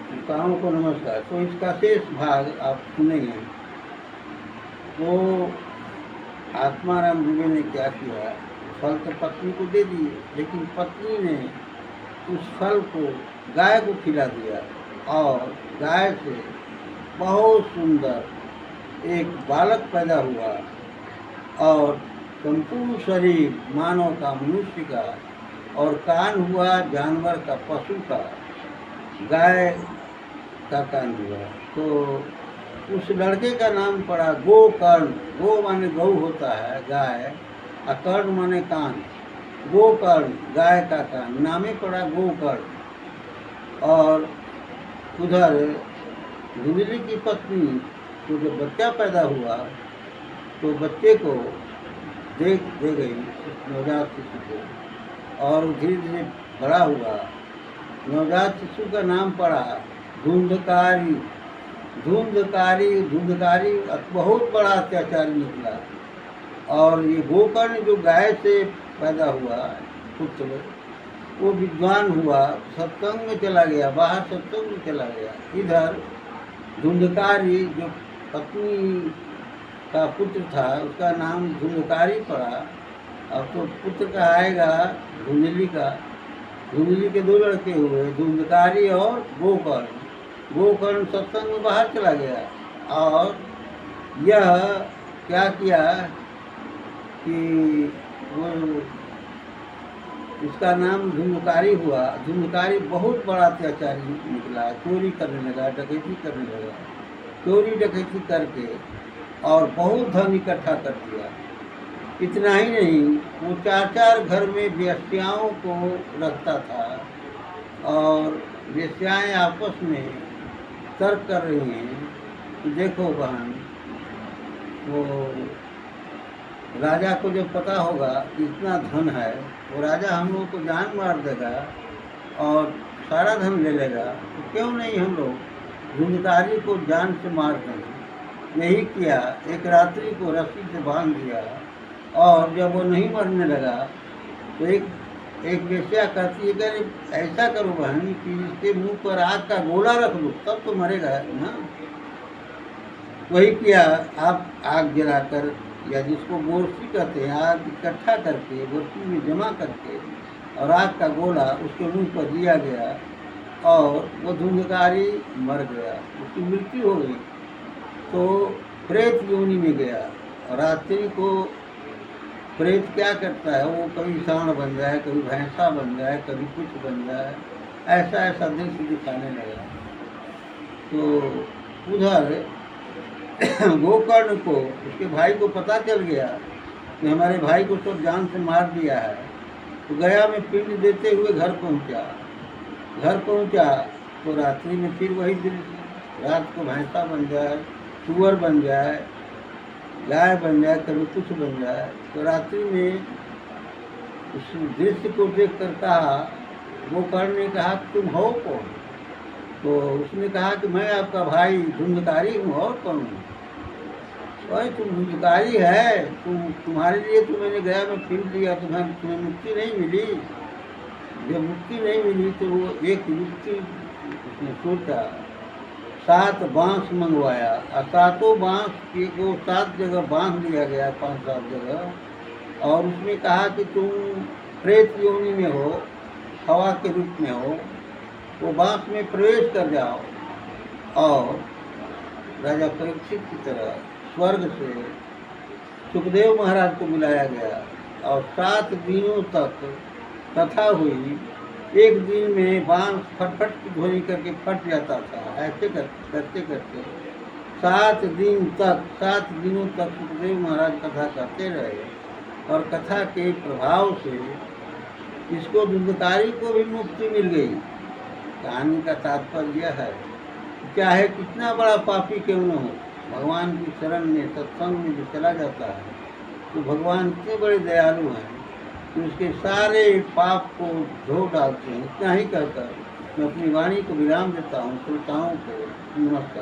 श्रोताओं को नमस्कार। तो इसका शेष भाग आप सुनेंगे। तो आत्माराम दुबे ने क्या किया, फल तो पत्नी को दे दिए, लेकिन पत्नी ने उस फल को गाय को खिला दिया और गाय से बहुत सुंदर एक बालक पैदा हुआ और संपूर्ण शरीर मानव का, मनुष्य का, और कान हुआ जानवर का, पशु का, गाय का कान हुआ। तो उस लड़के का नाम पड़ा गोकर्ण। गो माने गौ होता है, गाय, और कर्ण माने कान। गोकर्ण, गाय का कान, नामे पड़ा गोकर्ण। और उधर धुंधली की पत्नी को जब बच्चा पैदा हुआ तो बच्चे को दे गई नवजात शिशु को, और धीरे धीरे बड़ा हुआ। नवजात शिशु का नाम पड़ा धुंधकारी। धुंधकारी बहुत बड़ा अत्याचारी निकला। और ये गोकर्ण जो गाय से पैदा हुआ पुत्र, वो विद्वान हुआ, सत्संग में चला गया, बाहर सत्संग में चला गया। इधर धुंधकारी जो पत्नी का पुत्र था, उसका नाम धुंधकारी पड़ा। अब तो पुत्र का आएगा धुंधली का। धुंधली के दो लड़के हुए, धुंधकारी और गोकर्ण। गोकर्ण सत्संग में बाहर चला गया और यह क्या किया कि वो इसका नाम धुंधकारी हुआ। धुंधकारी बहुत बड़ा अत्याचारी निकला, चोरी करने लगा, डकैती करने लगा। चोरी डकैती करके और बहुत धन इकट्ठा कर दिया। इतना ही नहीं, वो 4 घर में वेश्याओं को रखता था और वेश्याएं आपस में तर्क कर रही हैं कि देखो बहन, वो राजा को जब पता होगा कि इतना धन है, वो राजा हम लोग को जान मार देगा और सारा धन ले लेगा, तो क्यों नहीं हम लोग धुंधकारी को जान से मार देंगे। यही किया, एक रात्रि को रस्सी से बांध दिया और जब वो नहीं मरने लगा तो एक वेश्या कहती है कि ऐसा करो बहन कि इसके मुंह पर आग का गोला रख दो, तब तो मरेगा ना। वही किया, आप आग जलाकर, या जिसको बोरसी कहते हैं, आग इकट्ठा करके बोरसी में जमा करके और आग का गोला उसके मुंह पर दिया गया और वो धुंधकारी मर गया, उसकी मृत्यु हो गई। तो प्रेत योनि में गया और रात्रि को प्रेत क्या करता है, वो कभी सांड बन जाए, कभी भैंसा बन जाए, कभी कुछ बन जाए, ऐसा ऐसा दृश्य दिखाने लगा। तो उधर गोकर्ण को, उसके भाई को पता चल गया कि हमारे भाई को तो जान से मार दिया है। तो गया में पिंड देते हुए घर पहुंचा तो रात्रि में फिर वही दृश्य, रात को भैंसा बन जाए, सुअर बन जाए, गाय बन जाए, कभी कुछ बन जाए। तो रात्रि में उस दृश्य को देख कर कहा, गोकर्ण ने कहा कि तुम हो कौन? तो उसने कहा कि मैं आपका भाई धुंधकारी हूँ, और कौन हूँ? भाई तुम धुंधकारी है, तुम्हारे लिए तो मैंने गया में पिंड दिया, तुम्हें मुक्ति नहीं मिली। जब मुक्ति नहीं मिली तो वो एक युक्ति उसने सोचा, 7 बांस मंगवाया और 7 बांस को 7 जगह बांध दिया गया, 5-7 जगह, और उसने कहा कि तुम प्रेत योनि में हो, हवा के रूप में हो, वो बांस में प्रवेश कर जाओ। और राजा परीक्षित की तरह स्वर्ग से सुखदेव महाराज को बुलाया गया और 7 दिनों तक कथा हुई। एक दिन में बांस फटफट की ध्वनि करके फट जाता था। ऐसे करते करते 7 दिनों तक सुखदेव महाराज कथा करते रहे और कथा के प्रभाव से इसको धुंधकारी को भी मुक्ति मिल गई। कहानी का तात्पर्य यह है, चाहे कितना बड़ा पापी क्यों न हो, भगवान की शरण में, सत्संग में जो चला जाता है, तो भगवान इतने बड़े दयालु हैं कि उसके सारे पाप को धो डालते हैं। इतना ही कहकर मैं अपनी वाणी को विराम देता हूँ। श्रोताओं को नमस्कार।